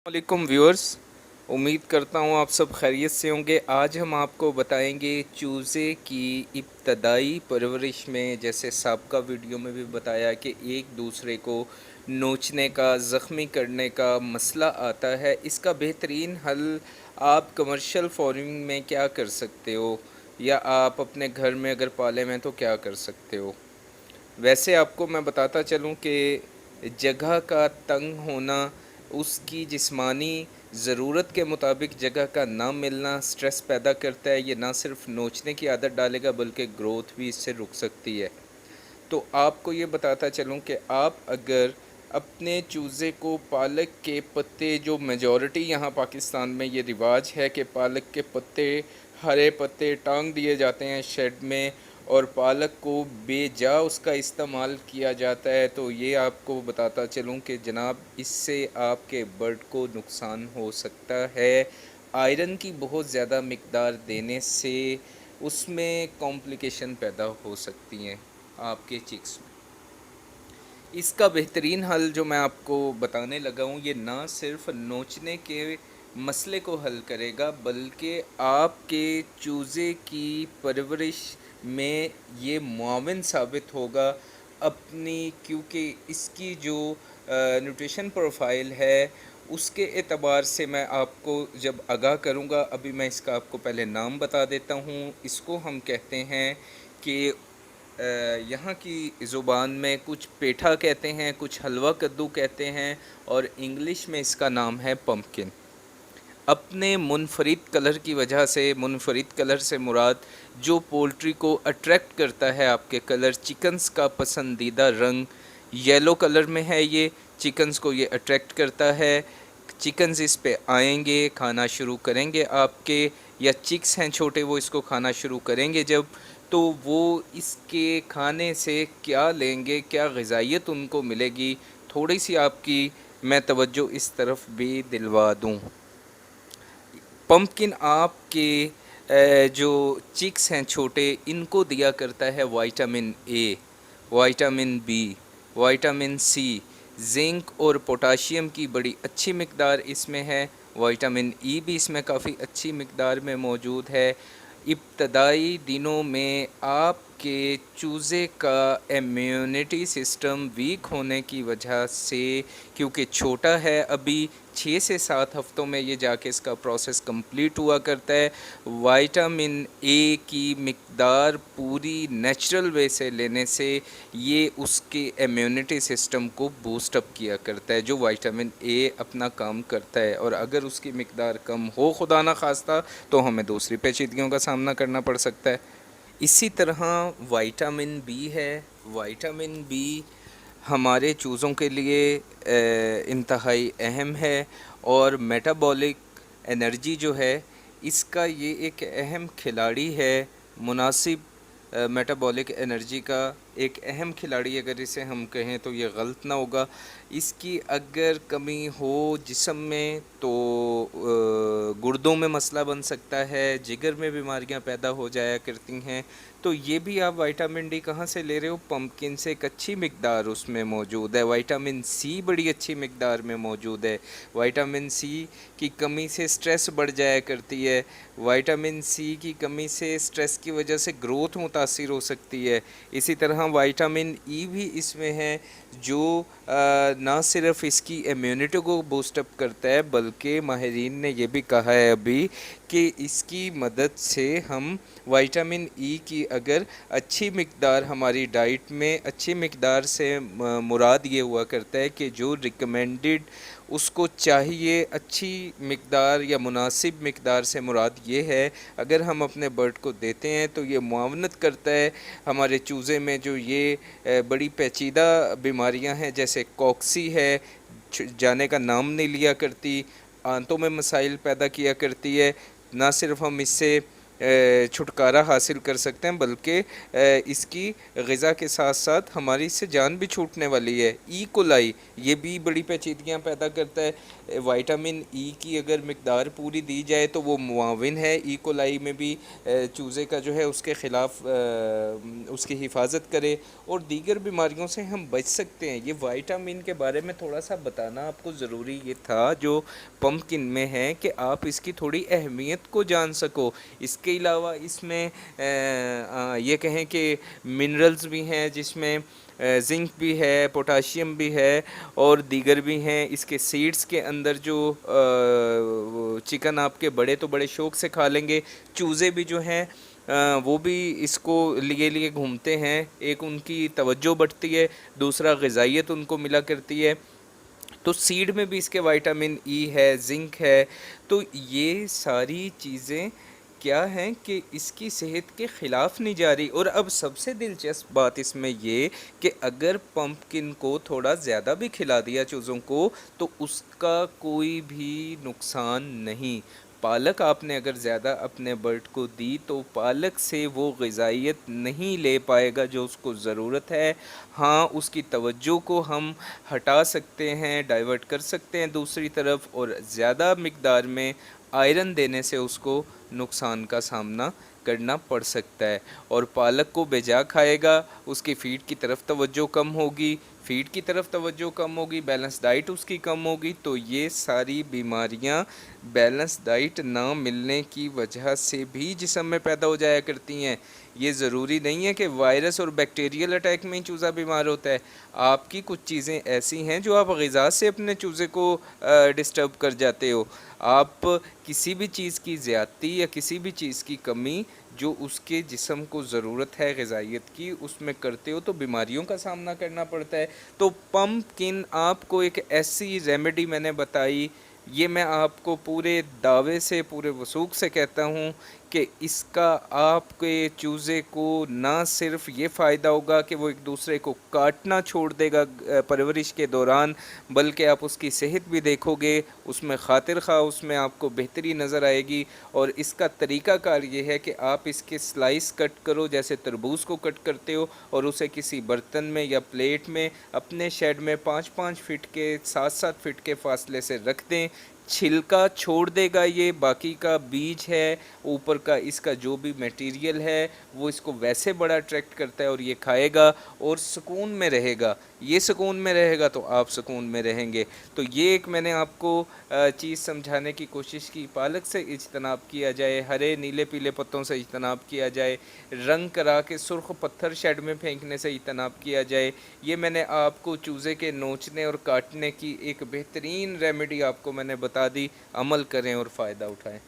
वालेकुम व्यूअर्स। उम्मीद करता हूँ आप सब खैरियत से होंगे। आज हम आपको बताएंगे चूज़े की इब्तदाई परवरिश में, जैसे साबका वीडियो में भी बताया कि एक दूसरे को नोचने का, ज़ख्मी करने का मसला आता है। इसका बेहतरीन हल आप कमर्शियल फार्मिंग में क्या कर सकते हो, या आप अपने घर में अगर पाले हैं तो क्या कर सकते हो। वैसे आपको मैं बताता चलूँ कि जगह का तंग होना, उसकी जिस्मानी ज़रूरत के मुताबिक जगह का ना मिलना स्ट्रेस पैदा करता है। ये ना सिर्फ नोचने की आदत डालेगा बल्कि ग्रोथ भी इससे रुक सकती है। तो आपको ये बताता चलूँ कि आप अगर अपने चूज़े को पालक के पत्ते, जो मेजॉरिटी यहाँ पाकिस्तान में ये रिवाज है कि पालक के पत्ते, हरे पत्ते टांग दिए जाते हैं शेड में और पालक को बेजा उसका इस्तेमाल किया जाता है, तो ये आपको बताता चलूँ कि जनाब इससे आपके बर्ड को नुकसान हो सकता है। आयरन की बहुत ज़्यादा मिकदार देने से उसमें कॉम्प्लिकेशन पैदा हो सकती हैं आपके चिक्स में। इसका बेहतरीन हल जो मैं आपको बताने लगा हूँ, ये ना सिर्फ नोचने के मसले को हल करेगा बल्कि आपके चूज़े की परवरिश में ये मुआविन साबित होगा अपनी, क्योंकि इसकी जो न्यूट्रिशन प्रोफाइल है उसके एतबार से मैं आपको जब आगाह करूँगा। अभी मैं इसका आपको पहले नाम बता देता हूँ। इसको हम कहते हैं कि यहाँ की ज़ुबान में कुछ पेठा कहते हैं, कुछ हलवा कद्दू कहते हैं, और इंग्लिश में इसका नाम है पम्पकिन। अपने मुनफरिद कलर की वजह से, मुनफरिद कलर से मुराद जो पोल्ट्री को अट्रैक्ट करता है, आपके कलर, चिकन्स का पसंदीदा रंग येलो कलर में है। ये चिकन्स को ये अट्रैक्ट करता है। चिकन्स इस पे आएंगे, खाना शुरू करेंगे आपके, या चिक्स हैं छोटे वो इसको खाना शुरू करेंगे जब, तो वो इसके खाने से क्या लेंगे, क्या ग़िज़ाइयत उनको मिलेगी, थोड़ी सी आपकी मैं तवज्जो इस तरफ भी दिलवा दूँ। पम्पकिन आपके जो चिक्स हैं छोटे, इनको दिया करता है vitamin A, vitamin B, vitamin C, zinc और पोटाशियम की बड़ी अच्छी मिकदार इसमें है। विटामिन ई भी इसमें काफ़ी अच्छी मिकदार में मौजूद है। इब्तदाई दिनों में आपके चूज़े का इम्यूनिटी सिस्टम वीक होने की वजह से, क्योंकि छोटा है अभी, 6 से 7 हफ्तों में ये जाके इसका प्रोसेस कंप्लीट हुआ करता है। विटामिन ए की मिकदार पूरी नेचुरल वे से लेने से ये उसके इम्यूनिटी सिस्टम को बूस्ट अप किया करता है, जो विटामिन ए अपना काम करता है। और अगर उसकी मिकदार कम हो खुदा ना खास्ता, तो हमें दूसरी पेचीदगियों का सामना करना पड़ सकता है। इसी तरह विटामिन बी है। विटामिन बी हमारे चूज़ों के लिए इंतहाई अहम है, और मेटाबॉलिक एनर्जी जो है इसका ये एक अहम खिलाड़ी है। मुनासिब मेटाबॉलिक एनर्जी का एक अहम खिलाड़ी अगर इसे हम कहें तो ये गलत ना होगा। इसकी अगर कमी हो जिस्म में तो गुर्दों में मसला बन सकता है, जिगर में बीमारियां पैदा हो जाया करती हैं। तो ये भी आप विटामिन डी कहाँ से ले रहे हो? पम्पकिन से एक अच्छी मिकदार उसमें मौजूद है। विटामिन सी बड़ी अच्छी मिकदार में मौजूद है। विटामिन सी की कमी से स्ट्रेस बढ़ जाया करती है। विटामिन सी की कमी से स्ट्रेस की वजह से ग्रोथ मुतासिर हो सकती है। इसी तरह विटामिन ई भी इसमें है, जो ना सिर्फ इसकी इम्यूनिटी को बूस्टअप करता है बल्कि माहिरीन ने यह भी कहा है अभी कि इसकी मदद से हम विटामिन ई की अगर अच्छी मिकदार हमारी डाइट में, अच्छी मिकदार से मुराद ये हुआ करता है कि जो रिकमेंडेड उसको चाहिए अच्छी मिकदार या मुनासिब मिकदार से मुराद ये है, अगर हम अपने बर्ड को देते हैं तो ये मुआवनत करता है हमारे चूज़े में जो ये बड़ी पेचीदा बीमारियां हैं, जैसे कॉक्सी है, जाने का नाम नहीं लिया करती, आंतों में मसाइल पैदा किया करती है। ना सिर्फ हम इससे छुटकारा हासिल कर सकते हैं बल्कि इसकी ग़िज़ा के साथ साथ हमारी इससे जान भी छूटने वाली है। ई कोलाई ये भी बड़ी पेचीदगियाँ पैदा करता है। وائٹامن ای کی اگر مقدار پوری دی جائے تو وہ معاون ہے ای کولائی میں بھی چوزے کا جو ہے اس کے خلاف اس کی حفاظت کرے اور دیگر بیماریوں سے ہم بچ سکتے ہیں۔ یہ وائٹامن کے بارے میں تھوڑا سا بتانا آپ کو ضروری یہ تھا جو پمپکن میں ہے کہ آپ اس کی تھوڑی اہمیت کو جان سکو۔ اس کے علاوہ اس میں یہ کہیں کہ منرلز بھی ہیں جس میں زنک بھی ہے، پوٹاشیم بھی ہے اور دیگر بھی ہیں۔ اس کے سیڈز کے اندر جو چکن آپ کے بڑے تو بڑے شوق سے کھا لیں گے، چوزے بھی جو ہیں وہ بھی اس کو لیے گھومتے ہیں۔ ایک ان کی توجہ بڑھتی ہے، دوسرا غذائیت ان کو ملا کرتی ہے۔ تو سیڈ میں بھی اس کے وائٹامن ای ہے، زنک ہے، تو یہ ساری چیزیں کیا ہیں کہ اس کی صحت کے خلاف نہیں جا رہی۔ اور اب سب سے دلچسپ بات اس میں یہ کہ اگر پمپکن کو تھوڑا زیادہ بھی کھلا دیا چوزوں کو تو اس کا کوئی بھی نقصان نہیں۔ پالک آپ نے اگر زیادہ اپنے برڈ کو دی تو پالک سے وہ غذائیت نہیں لے پائے گا جو اس کو ضرورت ہے۔ ہاں اس کی توجہ کو ہم ہٹا سکتے ہیں، ڈائیورٹ کر سکتے ہیں دوسری طرف، اور زیادہ مقدار میں آئرن دینے سے اس کو نقصان کا سامنا کرنا پڑ سکتا ہے۔ اور پالک کو بے جا کھائے گا، اس کی فیڈ کی طرف توجہ کم ہوگی، فیڈ کی طرف توجہ کم ہوگی، بیلنس ڈائٹ اس کی کم ہوگی، تو یہ ساری بیماریاں بیلنس ڈائٹ نہ ملنے کی وجہ سے بھی جسم میں پیدا ہو جایا کرتی ہیں۔ یہ ضروری نہیں ہے کہ وائرس اور بیکٹیریل اٹیک میں ہی چوزہ بیمار ہوتا ہے۔ آپ کی کچھ چیزیں ایسی ہیں جو آپ غذا سے اپنے چوزے کو ڈسٹرب کر جاتے ہو۔ آپ کسی بھی چیز کی زیادتی یا کسی بھی چیز کی کمی جو اس کے جسم کو ضرورت ہے غذائیت کی اس میں کرتے ہو تو بیماریوں کا سامنا کرنا پڑتا ہے۔ تو پمپکن آپ کو ایک ایسی ریمیڈی میں نے بتائی، یہ میں آپ کو پورے دعوے سے پورے وثوق سے کہتا ہوں کہ اس کا آپ کے چوزے کو نہ صرف یہ فائدہ ہوگا کہ وہ ایک دوسرے کو کاٹنا چھوڑ دے گا پرورش کے دوران، بلکہ آپ اس کی صحت بھی دیکھو گے، اس میں خاطر خواہ اس میں آپ کو بہتری نظر آئے گی۔ اور اس کا طریقہ کار یہ ہے کہ آپ اس کے سلائس کٹ کرو جیسے تربوز کو کٹ کرتے ہو، اور اسے کسی برتن میں یا پلیٹ میں اپنے شیڈ میں 5-5 فٹ کے 7-7 فٹ کے فاصلے سے رکھ دیں۔ چھلکا چھوڑ دے گا، یہ باقی کا بیج ہے اوپر کا اس کا جو بھی میٹیریل ہے وہ اس کو ویسے بڑا اٹریکٹ کرتا ہے اور یہ کھائے گا اور سکون میں رہے گا۔ یہ سکون میں رہے گا تو آپ سکون میں رہیں گے۔ تو یہ ایک میں نے آپ کو چیز سمجھانے کی کوشش کی۔ پالک سے اجتناب کیا جائے، ہرے نیلے پیلے پتوں سے اجتناب کیا جائے، رنگ کرا کے سرخ پتھر شیڈ میں پھینکنے سے اجتناب کیا جائے۔ یہ میں نے آپ کو چوزے کے نوچنے اور کاٹنے کی ایک بہترین ریمیڈی آپ کو میں نے بتا دی۔ عمل کریں اور فائدہ اٹھائیں۔